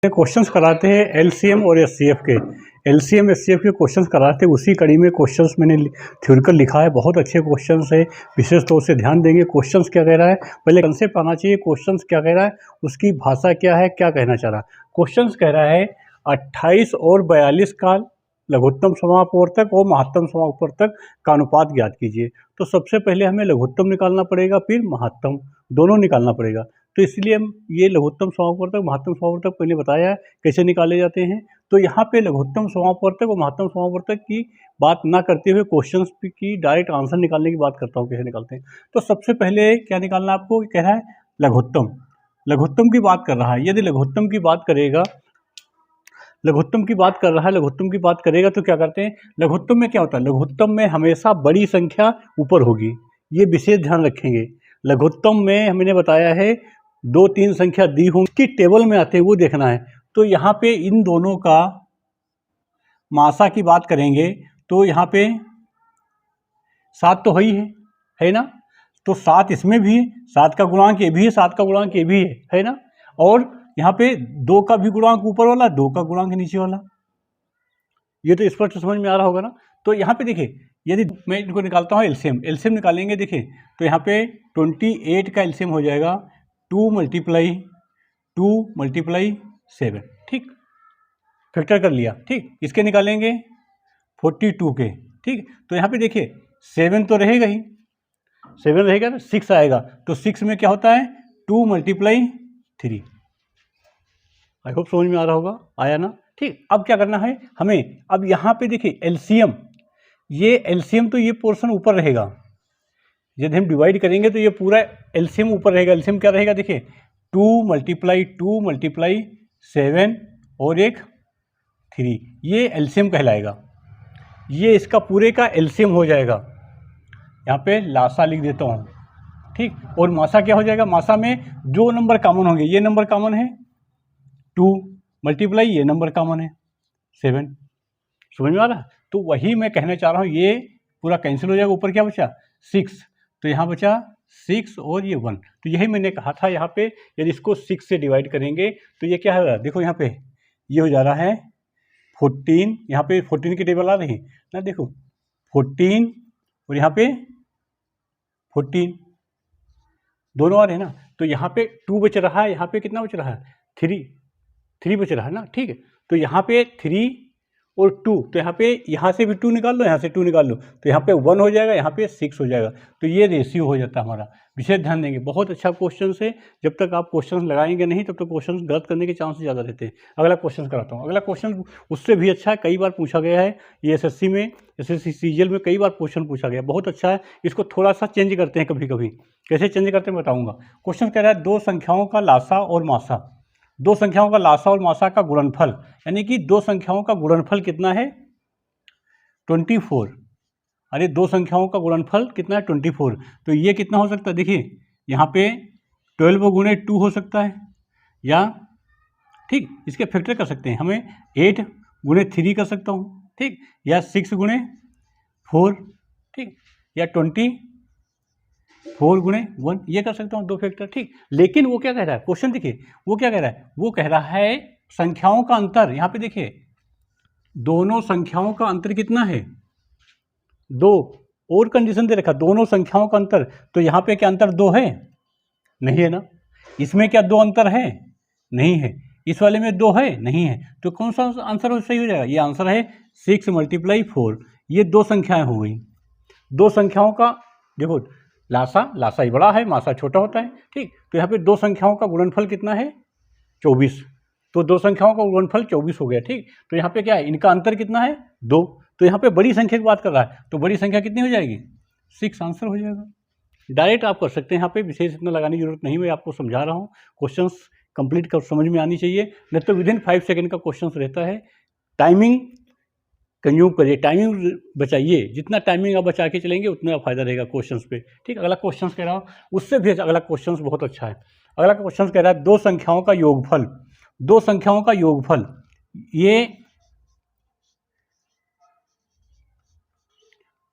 Questions कराते हैं LCM और एचसीएफ के। एलसीएम एचसीएफ के क्वेश्चंस कराते हैं, उसी कड़ी में क्वेश्चंस मैंने थ्योरिकल लिखा है। बहुत अच्छे क्वेश्चंस है, विशेष तौर से ध्यान देंगे। क्वेश्चंस क्या कह रहा है, पहले कंसेप्ट आना चाहिए। क्वेश्चंस क्या कह रहा है, उसकी भाषा क्या है, क्या कहना चाह रहा है। क्वेश्चंस कह रहा है 28 और 42 का लघुत्तम समापवर्तक और महत्तम समापवर्तक का अनुपात ज्ञात कीजिए। तो सबसे पहले हमें लघुत्तम निकालना पड़ेगा, फिर महत्तम, दोनों निकालना पड़ेगा। तो इसलिए हम ये लघुत्तम समापवर्तक महत्तम समापवर्तक पहले बताया है कैसे निकाले जाते हैं। तो यहाँ पे लघुत्तम समापवर्तक और महत्तम समापवर्तक की बात ना करते हुए क्वेश्चंस की डायरेक्ट आंसर निकालने की बात करता हूँ, कैसे निकालते हैं। तो सबसे पहले क्या निकालना आपको, कह रहा है लघुत्तम। लघुत्तम की बात कर रहा है। यदि लघुत्तम की बात करेगा, लघुत्तम की बात कर रहा है, लघुत्तम की बात करेगा तो क्या करते हैं, लघुत्तम में क्या होता है, लघुत्तम में हमेशा बड़ी संख्या ऊपर होगी। ये विशेष ध्यान रखेंगे। लघुत्तम में हमने बताया है 2-3 संख्या दी होंगी, की टेबल में आते हैं वो देखना है। तो यहाँ पे इन दोनों का मासा की बात करेंगे तो यहाँ पे 7 तो है ना। तो 7 इसमें भी है, 7 का गुणांक ये भी है, 7 का गुणांक ये भी है ना। और यहाँ पे 2 का भी गुणांक ऊपर वाला, 2 का गुणांक नीचे वाला। ये तो स्पष्ट समझ में आ रहा होगा ना। तो यहाँ पे देखिए, यदि मैं इनको निकालता हूँ एलसीएम, एलसीएम निकालेंगे देखिए तो यहाँ पे 28 का एलसीएम हो जाएगा 2 × 7, ठीक, फैक्टर कर लिया, ठीक। इसके निकालेंगे 42 के, ठीक। तो यहाँ पे देखिए 7 तो रहेगा ही, 7 रहेगा ना, 6 आएगा। तो 6 में क्या होता है, 2 × 3। आई होप समझ में आ रहा होगा, आया ना, ठीक। अब क्या करना है हमें, अब यहाँ पे देखिए एलसीएम, ये एलसीएम तो ये पोर्शन ऊपर रहेगा। यदि हम डिवाइड करेंगे तो ये पूरा एलसीएम ऊपर रहेगा। एलसीएम क्या रहेगा देखिए, 2 × 7 और एक 3, ये एलसीएम कहलाएगा। ये इसका पूरे का एलसीएम हो जाएगा। यहाँ पे लासा लिख देता हूँ, ठीक। और मासा क्या हो जाएगा, मासा में जो नंबर कॉमन होंगे, ये नंबर कॉमन है 2 × ये नंबर कॉमन है 7। समझ में आ रहा है। तो वही मैं कहना चाह रहा हूँ, ये पूरा कैंसिल हो जाएगा। ऊपर क्या बचा 6, तो यहाँ बचा 6 और ये 1। तो यही मैंने कहा था, यहाँ पे यदि इसको 6 से डिवाइड करेंगे तो ये क्या है, देखो यहाँ पे ये हो जा रहा है 14। यहाँ पे 14 की टेबल आ रही ना, देखो 14 और यहाँ पे 14 दोनों आ रहे हैं ना। तो यहाँ पे 2 बच रहा है, यहाँ पे कितना बच रहा है, 3 बच रहा है ना, ठीक है। तो यहाँ पे 3 और 2, तो यहाँ पे यहाँ से भी 2 निकाल लो, यहाँ से 2 निकाल लो, तो यहाँ पे 1 हो जाएगा, यहाँ पे 6 हो जाएगा। तो ये रेशियो हो जाता है हमारा। विशेष ध्यान देंगे, बहुत अच्छा क्वेश्चन है। जब तक आप क्वेश्चन लगाएंगे नहीं तब तक क्वेश्चन गलत करने के चांस ज़्यादा रहते हैं। अगला क्वेश्चन कराता हूँ। अगला क्वेश्चन उससे भी अच्छा है, कई बार पूछा गया है। ये एसएससी में, एसएससी सीजीएल में कई बार क्वेश्चन पूछा गया, बहुत अच्छा है। इसको थोड़ा सा चेंज करते हैं कभी कभी, कैसे चेंज करते हैं बताऊँगा। क्वेश्चन कह रहा है 2 संख्याओं का लासा और मासा, 2 संख्याओं का लासा और मासा का गुणनफल, यानी कि 2 संख्याओं का गुणनफल कितना है 24। अरे 2 संख्याओं का गुणनफल कितना है 24। तो ये कितना हो सकता है, देखिए यहाँ पे 12 × 2 हो सकता है, या ठीक इसके फैक्टर कर सकते हैं। हमें 8 × 3 कर सकता हूँ, ठीक, या 6 × 4, ठीक, या 24 × 1, ये कर सकता हूँ 2 फैक्टर, ठीक। लेकिन वो क्या कह रहा है, क्वेश्चन देखिए वो क्या कह रहा है, वो कह रहा है संख्याओं का अंतर। यहाँ पे देखिए दोनों संख्याओं का अंतर कितना है 2, और कंडीशन दे रखा दोनों संख्याओं का अंतर। तो यहाँ पे क्या अंतर 2 है, नहीं है ना। इसमें क्या 2 अंतर है, नहीं है। इस वाले में 2 है, नहीं है। तो कौन सा आंसर सही हो जाएगा, ये आंसर है 6 × 4। ये 2 संख्याएं हो गई। 2 संख्याओं का देखो, लासा ही बड़ा है, मासा छोटा होता है, ठीक। तो यहाँ पे 2 संख्याओं का गुणनफल कितना है 24। तो 2 संख्याओं का गुणनफल 24 हो गया, ठीक। तो यहाँ पे क्या है, इनका अंतर कितना है 2। तो यहाँ पे बड़ी संख्या की बात कर रहा है, तो बड़ी संख्या कितनी हो जाएगी 6, आंसर हो जाएगा। डायरेक्ट आप कर सकते हैं, यहाँ पे विशेष इतना लगाने की जरूरत नहीं, मैं आपको समझा रहा हूँ। क्वेश्चंस कंप्लीट कर समझ में आनी चाहिए, नहीं तो विदिन 5 सेकंड का क्वेश्चंस रहता है। टाइमिंग कंज्यूम करिए, टाइमिंग बचाइए। जितना टाइमिंग आप बचा के चलेंगे उतना फायदा रहेगा क्वेश्चंस पे, ठीक। अगला क्वेश्चन कह रहा हूँ, उससे भी अगला क्वेश्चन बहुत अच्छा है। अगला क्वेश्चन कह रहा है 2 संख्याओं का योगफल, 2 संख्याओं का योगफल। ये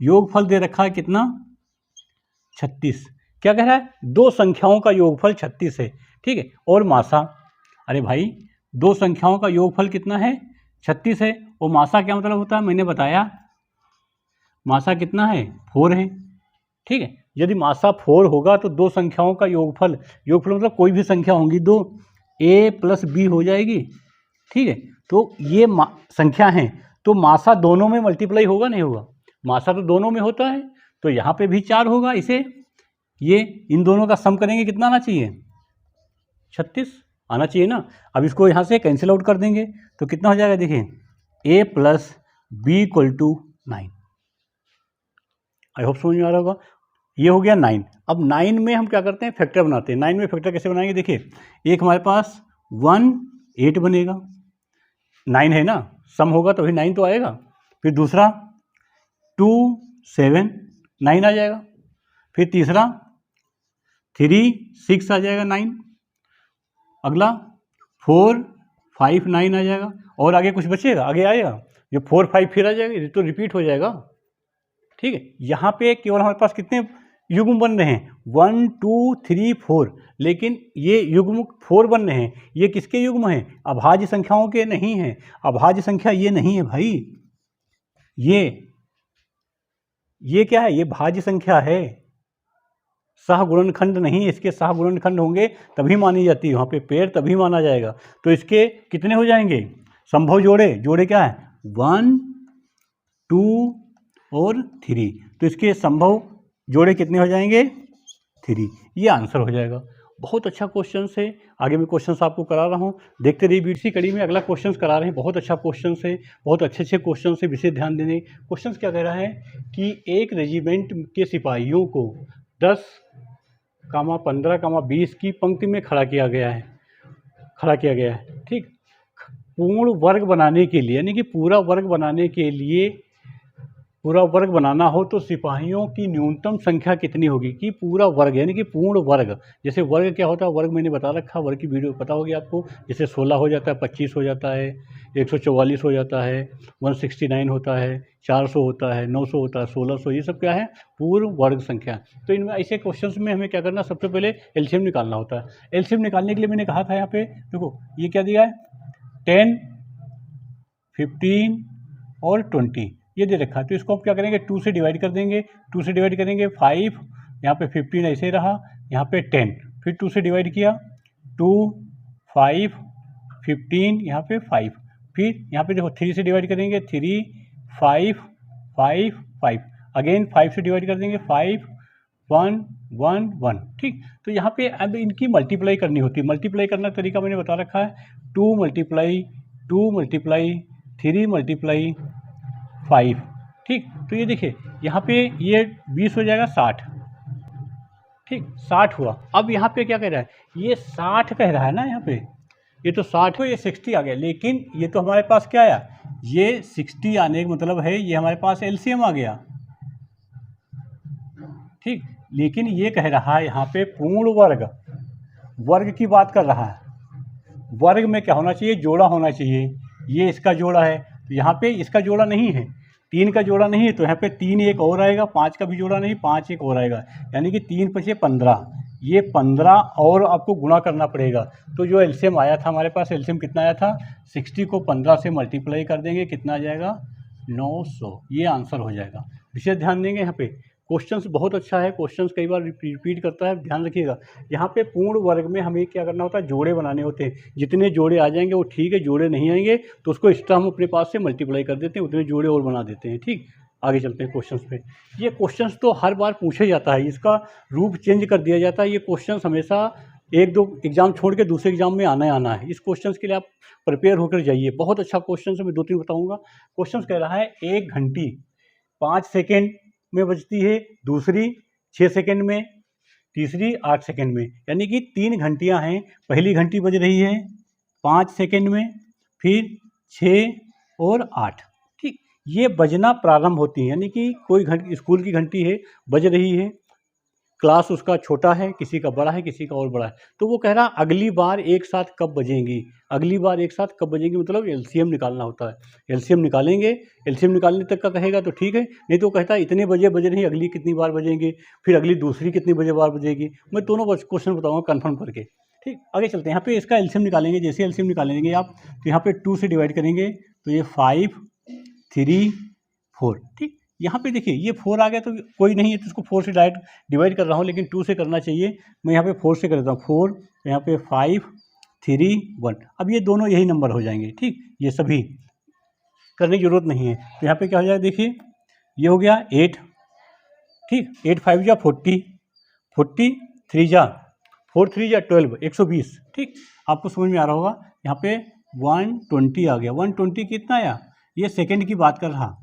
योगफल दे रखा है कितना 36। क्या कह रहा है, 2 संख्याओं का योगफल 36 है, ठीक है। और मासा, अरे भाई दो संख्याओं का योगफल कितना है 36 है। और मासा क्या मतलब होता है मैंने बताया, मासा कितना है 4 है। ठीक है, यदि मासा 4 होगा तो दो संख्याओं का योगफल, योगफल मतलब कोई भी संख्या होंगी दो, a प्लस बी हो जाएगी। ठीक है, तो ये संख्या है तो मासा दोनों में मल्टीप्लाई होगा नहीं होगा, मासा तो दोनों में होता है, तो यहाँ पे भी 4 होगा। इसे ये इन दोनों का सम करेंगे कितना आना चाहिए 36 आना चाहिए ना। अब इसको यहाँ से कैंसिल आउट कर देंगे तो कितना हो जाएगा, देखिए a plus B equal to 9। I hope समझ में आ रहा होगा। ये हो गया 9। अब 9 में हम क्या करते हैं फैक्टर बनाते हैं। 9 में फैक्टर कैसे बनाएंगे, देखिए एक हमारे पास 1 8 बनेगा, 9 है ना, सम होगा तो भी 9 तो आएगा। फिर दूसरा 2 7 9 आ जाएगा। फिर तीसरा 3 6 आ जाएगा 9। अगला 4 5 9 आ जाएगा। और आगे कुछ बचेगा, आगे आएगा ये 4 5 फिर आ जाएगा, ये तो रिपीट हो जाएगा। ठीक है, यहाँ पे केवल हमारे पास कितने युग्म बन रहे हैं 1 2 3 4, लेकिन ये युग्म 4 बन रहे हैं, ये किसके युग्म हैं अभाज्य संख्याओं के नहीं हैं। अभाज्य संख्या ये नहीं है भाई, ये क्या है, ये भाज्य संख्या है, सहगुणनखंड नहीं है। इसके सहगुणनखंड होंगे तभी मानी जाती है, वहाँ पे पेड़ तभी माना जाएगा। तो इसके कितने हो जाएंगे संभव जोड़े, जोड़े क्या है 1 2 और 3, तो इसके संभव जोड़े कितने हो जाएंगे 3, ये आंसर हो जाएगा। बहुत अच्छा क्वेश्चन है, आगे मैं क्वेश्चंस आपको करा रहा हूँ, देखते रहिए। बीसी कड़ी में अगला क्वेश्चंस करा रहे हैं, बहुत अच्छा क्वेश्चन है, बहुत अच्छे क्वेश्चन है, विशेष ध्यान देने। क्वेश्चंस क्या कह रहा है कि एक रेजिमेंट के सिपाहियों को 10, 15, 20 की पंक्ति में खड़ा किया गया है, ठीक। पूर्ण वर्ग बनाने के लिए, यानी कि पूरा वर्ग बनाने के लिए, पूरा वर्ग बनाना हो तो सिपाहियों की न्यूनतम संख्या कितनी होगी, कि पूरा वर्ग यानी कि पूर्ण वर्ग। जैसे वर्ग क्या होता है, वर्ग मैंने बता रखा, वर्ग की वीडियो पता होगी आपको। जैसे 16 हो जाता है, 25 हो जाता है, 144 हो जाता है, 169 होता है, 400 होता है, 900 होता है, 1600, ये सब क्या है पूर्ण वर्ग संख्या। तो इनमें ऐसे क्वेश्चंस में हमें क्या करना, सबसे पहले एलसीएम निकालना होता है। एलसीएम निकालने के लिए मैंने कहा था यहाँ पे देखो ये क्या दिया है 10 15 और 20 ये दे रखा है। तो इसको हम क्या करेंगे 2 से डिवाइड कर देंगे, 2 से डिवाइड करेंगे 5, यहाँ पे 15 ऐसे रहा, यहाँ पे 10, फिर 2 से डिवाइड किया 2 5 15, यहाँ पे 5, फिर यहाँ पे देखो 3 से डिवाइड करेंगे 3 5 5 5, अगेन 5 से डिवाइड कर देंगे 5 1 1 1, ठीक। तो यहाँ पे अब इनकी मल्टीप्लाई करनी होती है। मल्टीप्लाई करने का तरीका मैंने बता रखा है 2 मल्टीप्लाई 3 मल्टीप्लाई 5, ठीक। तो ये देखिए यहाँ पे ये 20 हो जाएगा 60, ठीक 60 हुआ। अब यहाँ पे क्या कह रहा है, ये 60 कह रहा है ना, यहाँ पे ये तो 60 हो, ये 60 आ गया, लेकिन ये तो हमारे पास क्या आया, ये 60 आने का मतलब है ये हमारे पास एलसीएम आ गया, ठीक। लेकिन ये कह रहा है यहाँ पे पूर्ण वर्ग, वर्ग की बात कर रहा है। वर्ग में क्या होना चाहिए, जोड़ा होना चाहिए। ये इसका जोड़ा है, तो यहाँ पे इसका जोड़ा नहीं है, 3 का जोड़ा नहीं है, तो यहाँ पे 3 एक और आएगा, 5 का भी जोड़ा नहीं, 5 एक और आएगा, यानी कि 3 × 5 = 15, ये 15 और आपको गुणा करना पड़ेगा। तो जो एलसीएम आया था हमारे पास, एलसीएम कितना आया था 60 को 15 से मल्टीप्लाई कर देंगे, कितना आ जाएगा 900, ये आंसर हो जाएगा। विशेष ध्यान देंगे यहाँ पे, क्वेश्चंस बहुत अच्छा है, क्वेश्चंस कई बार रिपीट करता है, ध्यान रखिएगा। यहाँ पे पूर्ण वर्ग में हमें क्या करना होता है, जोड़े बनाने होते हैं। जितने जोड़े आ जाएंगे वो ठीक है, जोड़े नहीं आएंगे तो उसको एक्स्ट्रा हम अपने पास से मल्टीप्लाई कर देते हैं, उतने जोड़े और बना देते हैं, ठीक। आगे चलते हैं क्वेश्चंस पे। ये क्वेश्चंस तो हर बार पूछे जाता है, इसका रूप चेंज कर दिया जाता है। ये क्वेश्चंस हमेशा 1-2 एग्जाम छोड़ के दूसरे एग्जाम में आना है। इस क्वेश्चंस के लिए आप प्रिपेयर होकर जाइए, बहुत अच्छा क्वेश्चन है, मैं 2-3 बताऊँगा। क्वेश्चन कह रहा है 1 घंटी 5 सेकेंड में बजती है, दूसरी 6 सेकेंड में, तीसरी 8 सेकेंड में, यानी कि 3 घंटियां हैं। पहली घंटी बज रही है 5 सेकेंड में, फिर 6 और 8, ठीक। ये बजना प्रारंभ होती है, यानी कि कोई घंटी स्कूल की घंटी है, बज रही है, क्लास उसका छोटा है, किसी का बड़ा है, किसी का और बड़ा है, तो वो कह रहा अगली बार एक साथ कब बजेंगी, अगली बार एक साथ कब बजेंगी, मतलब एलसीएम निकालना होता है। एलसीएम निकालेंगे, एलसीएम निकालने तक का कहेगा तो ठीक है, नहीं तो कहता है इतने बजे बज रही, अगली कितनी बार बजेंगे, फिर अगली दूसरी कितनी बजे बार बजेगी। मैं दोनों क्वेश्चन बताऊँगा कन्फर्म करके, ठीक, आगे चलते हैं। यहाँ पे इसका एलसीएम निकालेंगे। जैसे एलसीएम निकालेंगे आप तो यहाँ पे 2 से डिवाइड करेंगे तो ये 5, 3, 4। ठीक, यहाँ पे देखिए ये 4 आ गया तो कोई नहीं है तो इसको 4 से डायरेक्ट डिवाइड कर रहा हूँ, लेकिन 2 से करना चाहिए। मैं यहाँ पे 4 से कर देता हूँ। 4 तो यहाँ पे 5, 3, 1। अब ये दोनों यही नंबर हो जाएंगे। ठीक, ये सभी करने की जरूरत नहीं है। तो यहाँ पे क्या हो जाएगा, देखिए ये हो गया 8। ठीक, 8 5 जा 40, 40 3 जा 4 3 जा 12, 120। ठीक, आपको समझ में आ रहा होगा। यहाँ पे 120 आ गया। 120 कितना आया, ये सेकंड की बात कर रहा।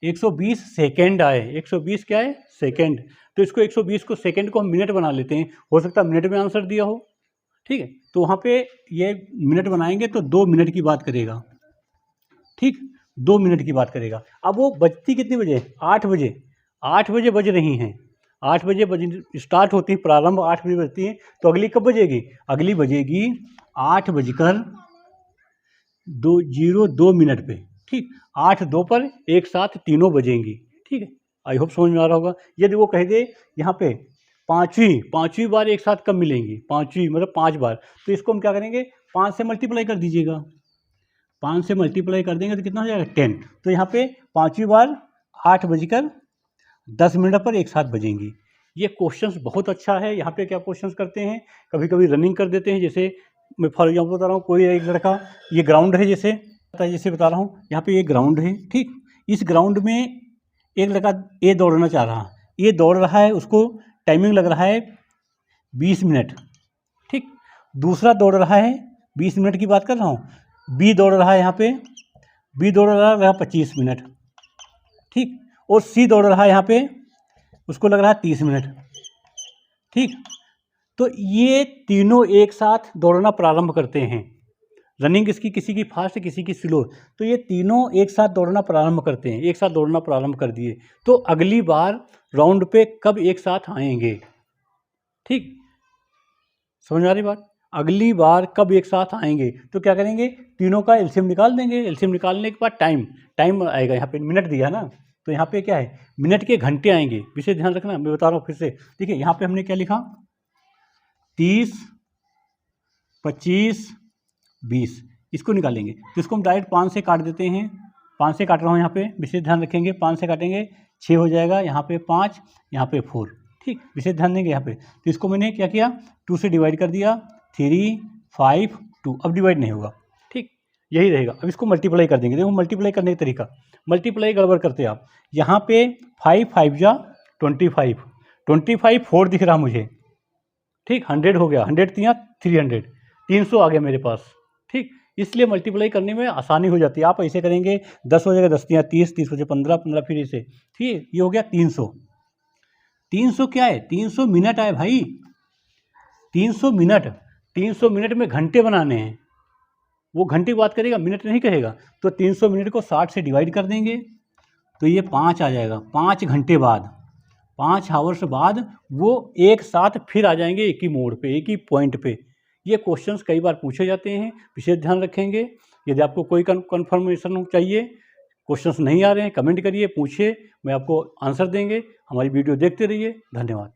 120 सेकंड आए। 120 क्या है, सेकंड। तो इसको 120 को सेकंड को हम मिनट बना लेते हैं, हो सकता है मिनट में आंसर दिया हो। ठीक है, तो वहाँ पे ये मिनट बनाएंगे तो 2 मिनट की बात करेगा। ठीक, 2 मिनट की बात करेगा। अब वो बजती कितने बजे, 8 बजे। 8 बजे बज रही हैं। 8 बजे स्टार्ट होती है, प्रारंभ 8 बजे बजती है। तो अगली कब बजेगी, अगली बजेगी 8:02 मिनट पे। ठीक, 8:02 पर एक साथ तीनों बजेंगी। ठीक है, आई होप समझ में आ रहा होगा। यदि वो कह दे यहाँ पे पाँचवीं बार एक साथ कब मिलेंगी, पाँचवीं मतलब 5 बार, तो इसको हम क्या करेंगे, 5 से मल्टीप्लाई कर दीजिएगा। 5 से मल्टीप्लाई कर देंगे तो कितना हो जाएगा, 10। तो यहाँ पे 5वीं बार 8:10 पर एक साथ बजेंगी। ये क्वेश्चंस बहुत अच्छा है। यहाँ पे क्या क्वेश्चंस करते हैं, कभी कभी रनिंग कर देते हैं। जैसे मैं फॉर एग्जाम्पल बता रहा हूँ, कोई एक लड़का, ये ग्राउंड है, जैसे बता रहा हूँ, यहाँ पे ये ग्राउंड है। ठीक, इस ग्राउंड में एक लड़का ये दौड़ना चाह रहा, ये दौड़ रहा है, उसको टाइमिंग लग रहा है 20 मिनट। ठीक, दूसरा दौड़ रहा है, 20 मिनट की बात कर रहा हूँ। बी दौड़ रहा है, यहाँ पे बी दौड़ रहा है 25 मिनट। ठीक, और सी दौड़ रहा है यहाँ पे, उसको लग रहा है 30 मिनट। ठीक, तो ये तीनों एक साथ दौड़ना प्रारंभ करते हैं। रनिंग इसकी किसी की फास्ट किसी की स्लो, तो ये तीनों एक साथ दौड़ना प्रारंभ करते हैं। एक साथ दौड़ना प्रारंभ कर दिए तो अगली बार राउंड पे कब एक साथ आएंगे। ठीक, समझ में आ रही बात, अगली बार कब एक साथ आएंगे। तो क्या करेंगे, तीनों का एलसीएम निकाल देंगे। एलसीएम निकालने के बाद टाइम आएगा। यहाँ पे मिनट दिया ना, तो यहाँ पे क्या है, मिनट के घंटे आएंगे। विशेष ध्यान रखना, मैं बता रहा हूँ फिर से। देखिए यहाँ पे हमने क्या लिखा, 30, 25, 20, इसको निकालेंगे। तो इसको हम डायरेक्ट 5 से काट देते हैं। 5 से काट रहा हूँ यहाँ पे, विशेष ध्यान रखेंगे। 5 से काटेंगे 6 हो जाएगा, यहाँ पे 5, यहाँ पे 4। ठीक, विशेष ध्यान देंगे यहाँ पे। तो इसको मैंने क्या किया, 2 से डिवाइड कर दिया, 3, 5, 2। अब डिवाइड नहीं होगा। ठीक, यही रहेगा। अब इसको मल्टीप्लाई कर देंगे। देखो मल्टीप्लाई करने का तरीका, मल्टीप्लाई गड़बड़ करते आप। यहाँ पे 5 5 जा 25, 25 4 दिख रहा मुझे। ठीक, 100 हो गया, 100 तिया 300, 300 आ गया मेरे पास। ठीक, इसलिए मल्टीप्लाई करने में आसानी हो जाती है। आप ऐसे करेंगे 10 हो जाएगा, 10 तिया 30, 30 हो जाए 15, 15 फिर ऐसे। ठीक है, ये हो गया 300। 300 क्या है, 300 मिनट आए भाई। 300 मिनट, 300 मिनट में घंटे बनाने हैं। वो घंटे की बात करेगा, मिनट नहीं कहेगा। तो 300 मिनट को 60 से डिवाइड कर देंगे तो ये 5 आ जाएगा। 5 घंटे बाद, 5 आवर्स बाद वो एक साथ फिर आ जाएंगे एक ही मोड़ पे, एक ही पॉइंट पे। ये क्वेश्चंस कई बार पूछे जाते हैं, विशेष ध्यान रखेंगे। यदि आपको कोई कन्फर्मेशन चाहिए, क्वेश्चंस नहीं आ रहे हैं, कमेंट करिए, पूछिए, मैं आपको आंसर देंगे। हमारी वीडियो देखते रहिए। धन्यवाद।